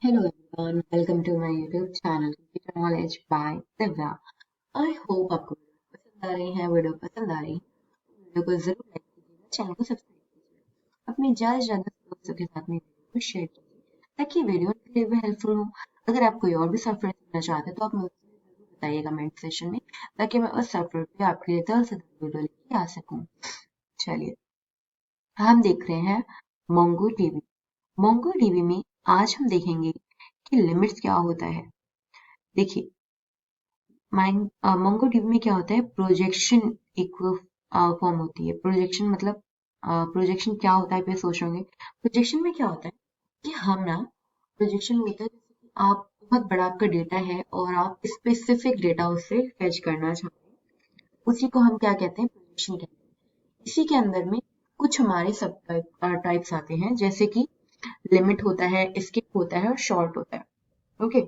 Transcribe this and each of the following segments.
Hello everyone, welcome to my YouTube channel Computer Knowledge by Divya. I hope आपको video पसंद आ रही है। Video को जरूर लाइक कीजिएगा, चैनल को सब्सक्राइब कीजिएगा, अपने ज्यादा से ज्यादा दोस्तों के साथ में वीडियो को शेयर कीजिए ताकि वीडियो उनके लिए भी हेल्पफुल हो। अगर आप कोई और भी सॉफ्टवेयर सीखना चाहते हैं तो आप मुझे जरूर बताइए कमेंट सेशन में, ताकि मैं उस सॉफ्टवेयर पे आपके लिए जल्द से जल्द वीडियो लेके आ सकूं। चलिए, हम देख रहे हैं मोंगो डीबी। मोंगो डीबी में आज हम देखेंगे कि लिमिट्स क्या होता है। देखिए, मोंगोडीबी में क्या होता है, प्रोजेक्शन इक्वल फॉर्म होती है। प्रोजेक्शन मतलब प्रोजेक्शन क्या होता है, आप ये सोच रहे होंगे। प्रोजेक्शन में क्या होता है कि हम ना, प्रोजेक्शन में होता है जैसे कि आप बहुत बड़ा आपका डेटा है और आप स्पेसिफिक डेटा उससे फेच करना चाहते हैं, उसी को हम क्या कहते हैं, प्रोजेक्शन कहते हैं। इसी के अंदर में कुछ हमारे सब टाइप्स आते हैं, जैसे कि लिमिट होता है, स्किप होता है और शॉर्ट होता है। ओके,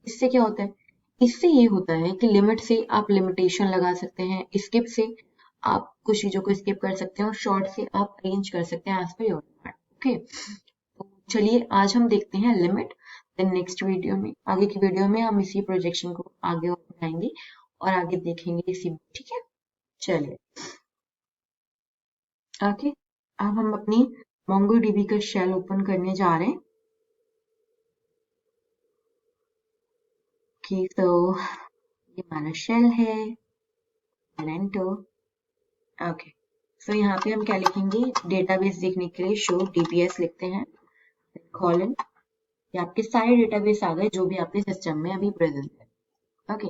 इससे क्या होता है, इससे ये होता है कि लिमिट से आप लिमिटेशन लगा सकते हैं, स्किप से आप कुछ चीजों को स्किप कर सकते हैं और शॉर्ट से आप अरेंज कर सकते हैं as per your demand. Okay, तो चलिए आज हम देखते हैं लिमिट। देन नेक्स्ट वीडियो में, आगे की वीडियो में हम इसी प्रोजेक्शन को आगे और बढ़ाएंगे और आगे देखेंगे इसी में। ठीक है, चलिए आगे अब हम अपनी मोंगोडीबी का शेल ओपन करने जा रहे हैं। कि तो ये हमारा शेल है, एंटर। ओके, सो यहाँ पे हम क्या लिखेंगे, डेटाबेस देखने के लिए शो डीबीएस लिखते हैं, कॉलन। ये आपके सारे डेटाबेस आ गए जो भी आपके सिस्टम में अभी प्रेजेंट है। ओके,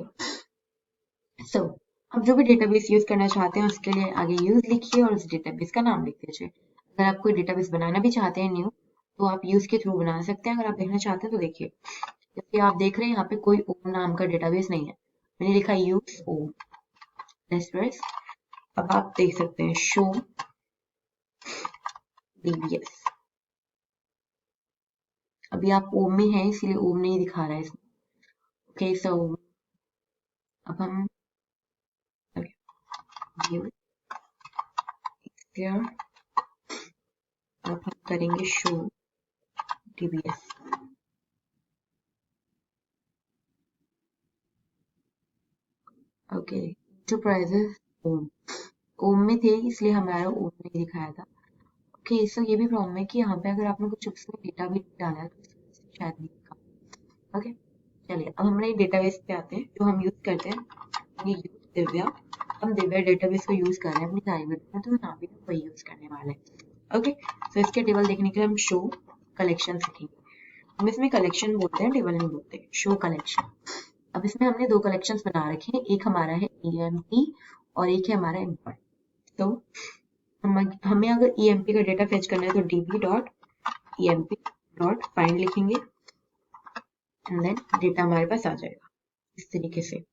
सो अब जो भी डेटाबेस यूज करना चाहते हैं उसके लिए आगे यूज लिखिए और उस डेटाबेस का नाम लिख दीजिए। अगर आप कोई डेटाबेस बनाना भी चाहते हैं न्यू, तो आप यूज के थ्रू बना सकते हैं। अगर आप देखना चाहते हैं तो देखिए, जैसे आप देख रहे हैं यहाँ पे कोई ओम नाम का डेटाबेस नहीं है, मैंने लिखा यूज ओम। अब आप देख सकते हैं शो डीबीएस। अभी आप ओम में हैं इसलिए ओम नहीं दिखा रहा है इसमें। ओके, सो अब हम view here, अब हम करेंगे शो डीबीएस। ओके, एंटरप्राइजेस ओम, ओम में थे इसलिए हमारा ओम नहीं दिखाया था। ओके, सो ये भी प्रॉब्लम है कि यहाँ पे अगर आपने कुछ उसमें डेटा भी डाला है तो शायद नहीं दिखा। ओके, चलिए अब हमारे डेटाबेस पे आते हैं जो हम यूज करते हैं, ये यूज दिव्या। हम दिव्या डेटाबेस को यूज कर रहे हैं अपनी सारी वीडियो में, तो यहाँ पे वही यूज करने वाले हैं। ओके, सो इसके टेबल देखने के लिए हम शो कलेक्शन सीखेंगे। हम इसमें कलेक्शन बोलते हैं, टेबल नहीं बोलते, शो कलेक्शन। अब इसमें हमने दो कलेक्शंस बना रखे हैं, एक हमारा है EMP और एक है हमारा एम्प्लॉय। तो हमें अगर EMP का डेटा फेच करना है तो db.emp.find लिखेंगे एंड देन डेटा हमारे पास आ जाएगा इस तरीके से।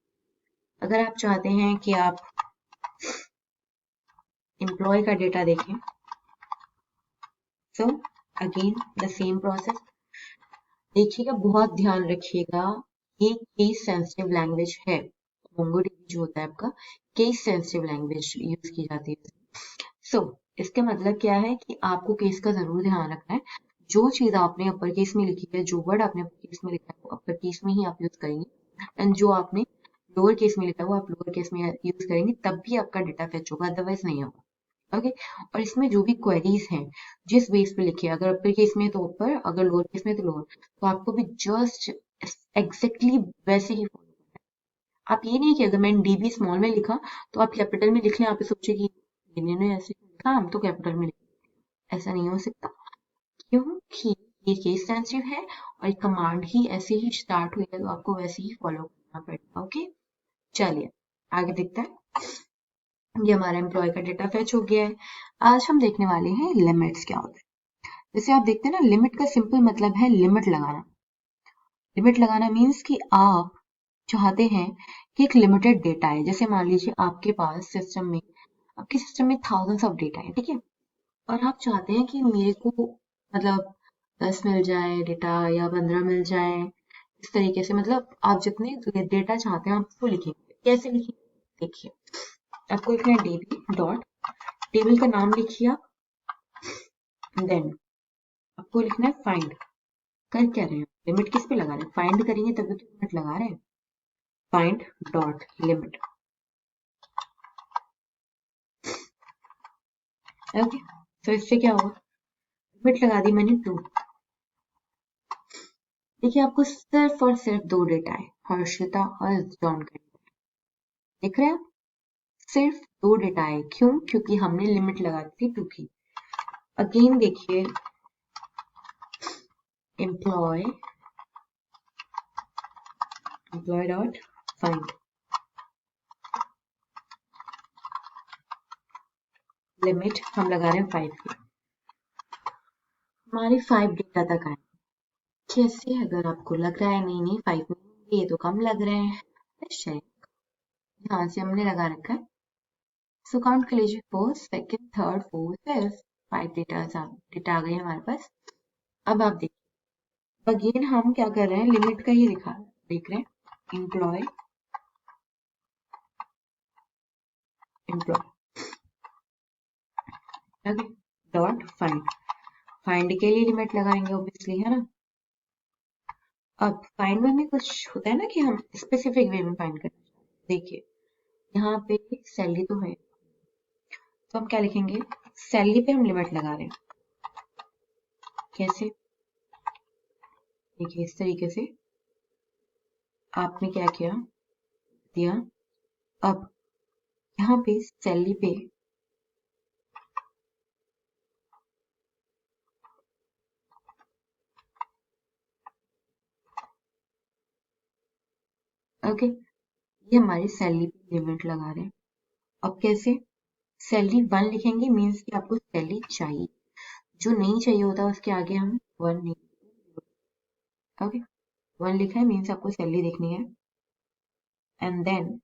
अगर आप चाहते हैं कि आप एम्प्लॉय का डेटा देखें, so again the same process. देखिएगा, बहुत ध्यान रखिएगा, ये केस सेंसिटिव लैंग्वेज है। मोंगोडीबी जो होता है आपका, केस सेंसिटिव लैंग्वेज यूज की जाती है। सो इसका मतलब क्या है कि आपको केस का जरूर ध्यान रखना है। जो चीज आपने अपर केस में लिखी है, जो वर्ड आपने अपर केस में लिखा है वो अपर केस में ही आप यूज करेंगे, एंड जो आपने लोअर केस में लिखा है वो आप लोअर केस में यूज करेंगे, तब भी आपका डेटा फेच होगा, अदरवाइज नहीं होगा। ओके, और इसमें जो भी क्वेरीज हैं जिस बेस पे लिखिए, अगर अपर केस में तो ऊपर, अगर लोअर केस में तो लोअर, तो आपको भी जस्ट एग्जैक्टली वैसे ही फॉलो करना है। आप ये नहीं कि अगर मैंने डीबी स्मॉल में लिखा तो आप कैपिटल में लिख लें, आप सोचे कि इन्होंने ऐसे लिखा हम तो कैपिटल में लिखें, ऐसा नहीं हो सकता, क्योंकि ये केस सेंसिटिव है और कमांड ही ऐसे ही स्टार्ट हुई है तो आपको वैसे ही फॉलो करना पड़ेगा। ओके, चलिए आगे देखते हैं। ये हमारा एम्प्लॉय का डेटा फेच हो गया है। आज हम देखने वाले हैं लिमिट्स क्या होते हैं। जैसे आप देखते हैं ना, लिमिट का सिंपल मतलब है लिमिट लगाना। लिमिट लगाना मीन्स कि आप चाहते हैं कि एक लिमिटेड डेटा है। जैसे मान लीजिए आपके पास सिस्टम में, आपके सिस्टम में थाउजेंड्स ऑफ डेटा है, ठीक है, और आप चाहते हैं कि मेरे को मतलब 10 मिल जाए डेटा या 15 मिल जाए, इस तरीके से। मतलब आप जितने डेटा चाहते हैं आप उसको लिखेंगे। कैसे लिखेंगे, देखिए, आपको लिखना है db डॉट, टेबल का नाम लिखिए आप, देन आपको लिखना है फाइंड। कर क्या रहे हैं, लिमिट किस पे लगा रहे हैं, फाइंड करेंगे तभी तो लिमिट लगा रहे हैं। Find dot limit, okay. तो इससे क्या होगा, लिमिट लगा दी मैंने 2। देखिए आपको सिर्फ और सिर्फ 2 डेटा है, हर्षिता और जॉन का। देख रहे हैं आप, सिर्फ 2 डेटा है, क्यों, क्योंकि हमने लिमिट लगा दी थी 2 की। अगेन देखिए एम्प्लॉय डॉट फाइंड लिमिट, हम लगा रहे हैं 5 की, हमारे 5 डेटा तक आए। कैसे, अगर आपको लग रहा है नहीं नहीं 5 नहीं, ये तो कम लग रहे हैं, यहाँ से हमने लगा रखा है। सो काउंट कर लीजिए, first second third fourth fifth, 5 data आ गए हमारे पास। अब आप देखिए अगेन हम क्या कर रहे हैं, लिमिट का ही देख रहे हैं, एम्प्लॉय डॉट फाइंड, फाइंड के लिए लिमिट लगाएंगे ऑब्वियसली, है ना। अब फाइंड में कुछ होता है ना कि हम स्पेसिफिक वे में फाइंड करना चाहते हैं। देखिए यहाँ पे सैलरी तो है, तो हम क्या लिखेंगे, सैलरी पे हम लिमिट लगा रहे हैं। कैसे, देखिए इस तरीके से आपने क्या किया, दिया। अब यहाँ पे सैलरी पे ओके, ये हमारी सैलरी पे लिमिट लगा रहे हैं। अब कैसे, सैलरी 1 लिखेंगे मीन्स कि आपको सैलरी चाहिए, जो नहीं चाहिए होता उसके आगे हम 1 नहीं, ओके। 1 लिखा है मीन्स आपको सैलरी देखनी है, एंड देन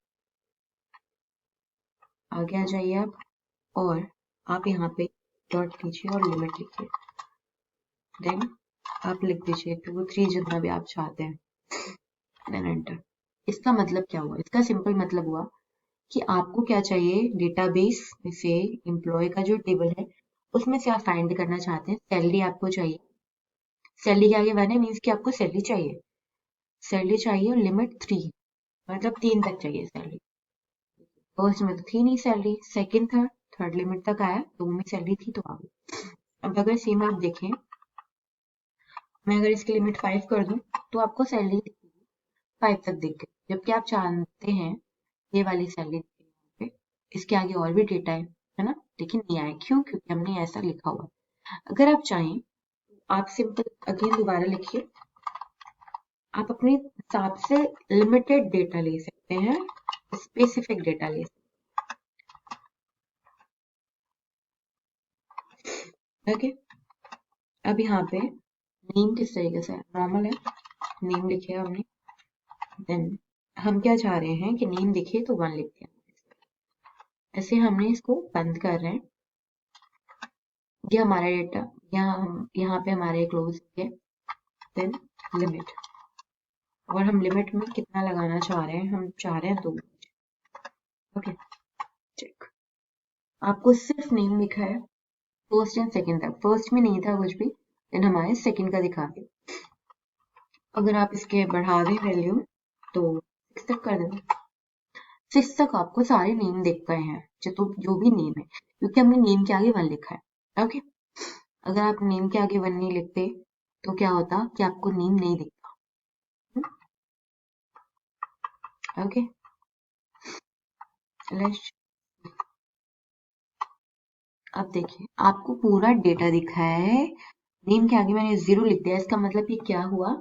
आगे आ जाइए आप, और आप यहाँ पे डॉट लीजिए और लिमिट लिखिए, देन आप लिख दीजिए 2 3 जितना भी आप चाहते हैं, देन एंटर। इसका मतलब क्या हुआ, इसका सिंपल मतलब हुआ कि आपको क्या चाहिए, डेटाबेस में से एम्प्लॉय का जो टेबल है उसमें से आप फाइंड करना चाहते हैं, सैलरी आपको चाहिए, सैलरी के आगे 1 है मीन्स कि आपको सैलरी चाहिए, सैलरी चाहिए और लिमिट 3, मतलब 3 तक चाहिए सैलरी। फर्स्ट में तो थी नहीं सैलरी, सेकंड थर्ड लिमिट तक आया, 2 में सैलरी थी तो आ गई। अब अगर सेम आप देखें, मैं अगर इसकी लिमिट 5 कर दूं तो आपको सैलरी 5 तक दिख गई, जबकि आप जानते हैं ये वाली सैलरी पे इसके आगे और भी डेटा है ना, लेकिन नहीं आया, क्यों, क्योंकि हमने ऐसा लिखा हुआ है। अगर आप चाहें आप सिंपल अगेन दोबारा लिखिए, आप अपने हिसाब से लिमिटेड डेटा ले सकते हैं, स्पेसिफिक डेटा ले सकते, ओके। अब यहाँ पे नेम किस तरीके से नॉर्मल है, नेम लिखे हमने, देन हम क्या चाह रहे हैं कि नेम दिखे तो 1 लिखते हैं, ऐसे हमने इसको बंद कर रहे हैं। ये हमारा डेटा, यहाँ पे हमारे क्लोज है, देन लिमिट, और हम लिमिट में कितना लगाना चाह रहे हैं, हम चाह रहे हैं 2, ओके। चेक, आपको सिर्फ नेम लिखा है फर्स्ट एंड सेकंड तक, फर्स्ट में नहीं था कुछ भी, देन हमारे सेकंड का दिखा दे। अगर आप इसके बढ़ा दें वैल्यू तो 6 तक कर दें, 6 तक आपको सारे नेम दिख गए हैं, जो भी नेम है, क्योंकि हमने नेम के आगे 1 लिखा है, ओके। अगर आप नेम के आगे 1 नहीं लिखते तो क्या होता कि आपको नेम नहीं दिखता, ओके। अब देखिए आपको पूरा डेटा दिखा है, नेम के आगे मैंने 0 लिख दिया, इसका मतलब ये क्या हुआ,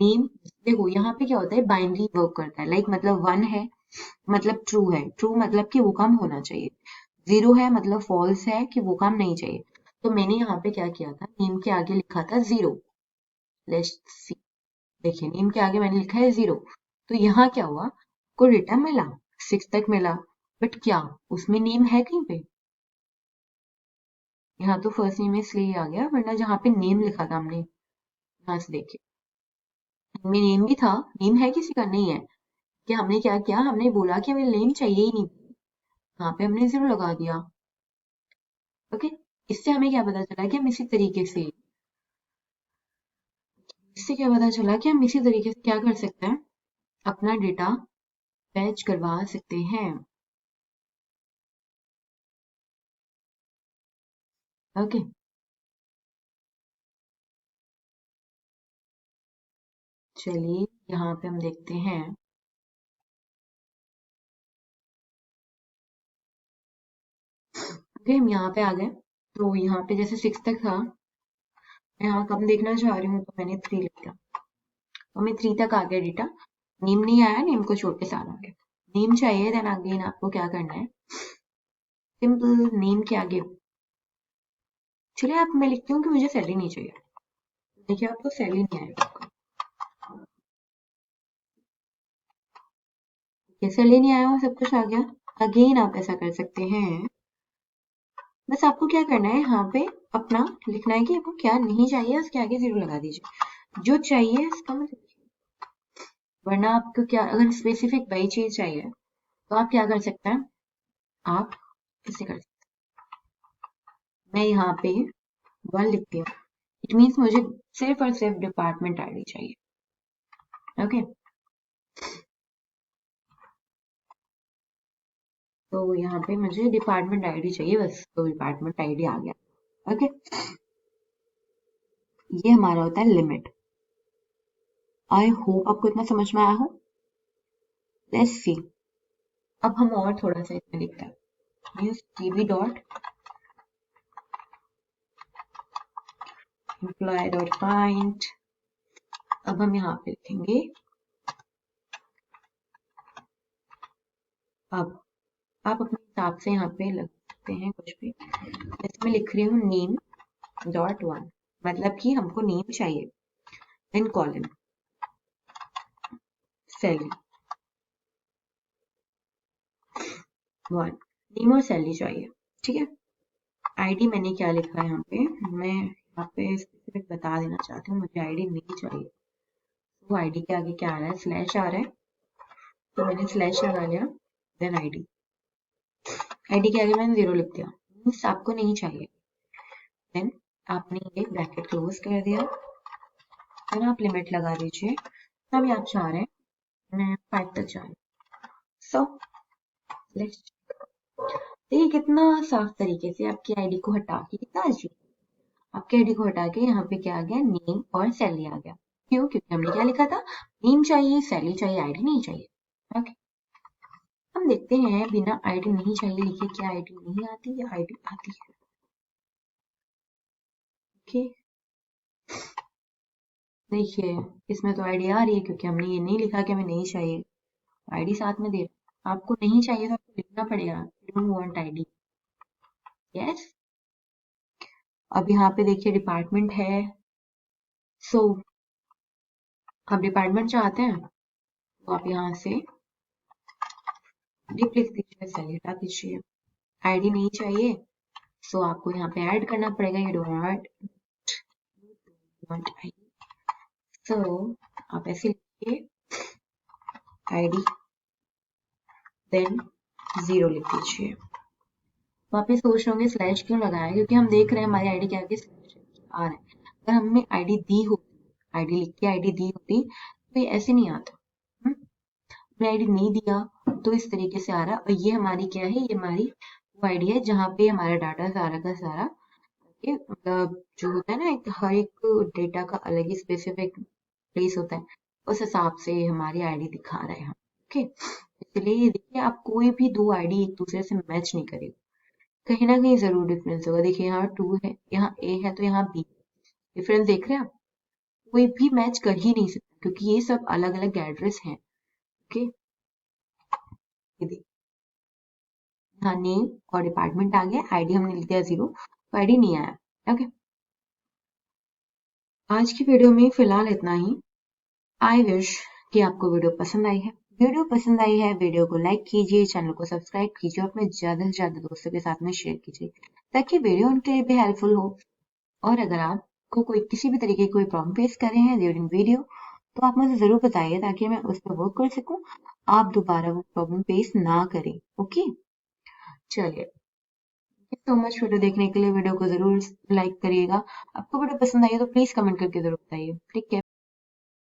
नेम, देखो यहाँ पे क्या होता है, बाइनरी वर्क करता है, लाइक मतलब 1 है मतलब ट्रू है, ट्रू मतलब कि वो काम होना चाहिए, 0 है मतलब फॉल्स है कि वो काम नहीं चाहिए। तो मैंने यहाँ पे क्या किया था, नेम के आगे लिखा था 0, लेट्स सी, देखिए नेम के आगे मैंने लिखा है 0, तो यहाँ क्या हुआ, को डेटा मिला, 6 तक मिला, बट क्या उसमें नेम है कहीं पे, यहाँ तो फर्स्ट नेम इसलिए आ गया, वरना जहाँ पे नेम लिखा था हमने, यहाँ से देखिए इनमें नेम भी था, नेम है किसी का, नहीं है, कि हमने क्या किया, हमने बोला कि हमें नेम चाहिए ही नहीं, यहाँ पे हमने 0 लगा दिया, ओके। इससे हमें क्या पता चला कि हम इसी तरीके से इससे क्या पता चला कि हम इसी तरीके से क्या कर सकते हैं, अपना डेटा फैच करवा सकते हैं। ओके, चलिए यहाँ पे हम देखते हैं। ओके, हम यहाँ पे आ गए। तो यहाँ पे जैसे 6 तक था, मैं यहाँ कम देखना चाह रही हूँ तो मैंने 3 लिख दिया। तो हमें 3 तक आ गया डेटा। नेम नहीं आया, नेम को छोड़ के सारा आ गया। नेम चाहिए, देन अगेन आपको क्या करना है, सिंपल नेम के आगे, चलिए आप, मैं लिखती हूँ कि मुझे सैलरी नहीं चाहिए। देखिए आपको सैलरी नहीं आएगा, सैलरी नहीं आया और सब कुछ आ गया। अगेन आप ऐसा कर सकते हैं, बस आपको क्या करना है, यहाँ पे अपना लिखना है कि आपको क्या नहीं चाहिए, उसके आगे 0 लगा दीजिए। जो चाहिए उसका मतलब, वरना आपको क्या, अगर स्पेसिफिक वही चीज चाहिए तो आप क्या कर सकते हैं, आप इसे कर सकते हैं। मैं यहाँ पे 1 लिखती हूँ, इट मीन्स मुझे सिर्फ और सिर्फ डिपार्टमेंट आईडी चाहिए। ओके, तो यहाँ पे मुझे डिपार्टमेंट आईडी चाहिए, बस तो डिपार्टमेंट आईडी आ गया। ओके, ये हमारा होता है लिमिट। आई होप आपको इतना समझ में आया हो। लेट्स सी, अब हम और थोड़ा सा इसमें लिखते हैं, use TB dot employ dot find. अब हम यहाँ पे लिखेंगे, अब आप अपने हिसाब से यहाँ पे लग सकते हैं कुछ भी। जैसे मैं लिख रही हूँ नेम डॉट 1, मतलब कि हमको नेम चाहिए, देन कॉलन सैलरी 1, नेम और सैलरी चाहिए। ठीक है, आईडी मैंने क्या लिखा है यहाँ पे, मैं यहाँ पे स्पेसिफिक बता देना चाहती हूँ, मुझे आईडी नहीं चाहिए। तो आईडी के आगे क्या आ रहा है, स्लैश आ रहा है, तो मैंने स्लैश लगा लिया, देन आईडी। आईडी के आगे मैंने 0 लिख दिया, मीन्स आपको नहीं चाहिए। देन आपने ये ब्रैकेट क्लोज कर दिया, देन आप लिमिट लगा दीजिए। तभी आप चाह रहे हैं मैं 5 तक जा रही हूँ। सो लेट्स, देखिए कितना साफ तरीके से आपकी आईडी को हटा के, कितना अजीब, आपके आईडी को हटा के यहाँ पे क्या आ गया, नेम और सैलरी आ गया। क्यों, क्योंकि हमने क्या लिखा था, नेम चाहिए, सैलरी चाहिए, आईडी नहीं चाहिए। ओके, हम देखते हैं बिना आईडी नहीं चाहिए लिखे क्या आईडी नहीं आती या आईडी आती है। ओके, देखिए इसमें तो आईडी आ रही है, क्योंकि हमने ये नहीं लिखा कि हमें नहीं चाहिए, आईडी साथ में दे रहा। आपको नहीं चाहिए तो आपको लिखना पड़ेगा, डोंट वांट आईडी। यस, अब यहाँ पे देखिए डिपार्टमेंट है, सो आप डिपार्टमेंट चाहते हैं तो आप यहाँ से डिप लिख दीजिए, सैलरी हटा दीजिए। आईडी नहीं चाहिए, सो आपको यहाँ पे ऐड करना पड़ेगा, ये डोंट वांट आईडी। सो आप ऐसे लिखिए आईडी, देन 0 लिख दीजिए। तो आप ये सोच रहे होंगे स्लैश क्यों लगाया, क्योंकि हम देख रहे हैं हमारी आईडी के आगे स्लैश आ रहा है। अगर हमने आईडी दी होती, आईडी लिख के आईडी दी होती तो ये ऐसे नहीं आता। हमने आईडी नहीं दिया तो इस तरीके से आ रहा, और ये हमारी क्या है, ये हमारी वो आईडी है जहाँ पे हमारा डाटा सारा का सारा, ये मतलब जो होता है ना, एक हर एक डेटा का अलग ही स्पेसिफिक प्लेस होता है, उस हिसाब से हमारी आईडी दिखा रहा है हम। ओके, इसलिए देखिए आप कोई भी दो आईडी एक दूसरे से मैच नहीं करेगी, कहीं ना कहीं जरूर डिफरेंस होगा। देखिए यहाँ 2 है, यहाँ ए है, तो यहाँ बी, डिफरेंस देख रहे हैं आप, कोई भी मैच कर ही नहीं सकता, क्योंकि ये सब अलग अलग एड्रेस हैं। ओके, ये देखिए यहाँ नेम और डिपार्टमेंट आ गया, आईडी हमने लिख दिया 0, तो आईडी नहीं आया। ओके, आज की वीडियो में फिलहाल इतना ही। आई विश कि आपको वीडियो पसंद आई है। वीडियो पसंद आई है, वीडियो को लाइक कीजिए, चैनल को सब्सक्राइब कीजिए, अपने ज्यादा से ज्यादा दोस्तों के साथ में शेयर कीजिए, ताकि वीडियो उनके लिए भी हेल्पफुल हो। और अगर आपको कोई किसी भी तरीके की कोई प्रॉब्लम फेस कर रहे हैं ड्यूरिंग वीडियो, तो आप मुझे जरूर बताइए, ताकि मैं उस पर वर्क कर सकूं, आप दोबारा वो प्रॉब्लम फेस ना करें। ओके, चलिए, सो मच वीडियो देखने के लिए। वीडियो को जरूर लाइक करिएगा, आपको वीडियो पसंद आई है तो प्लीज कमेंट करके जरूर बताइए। ठीक है।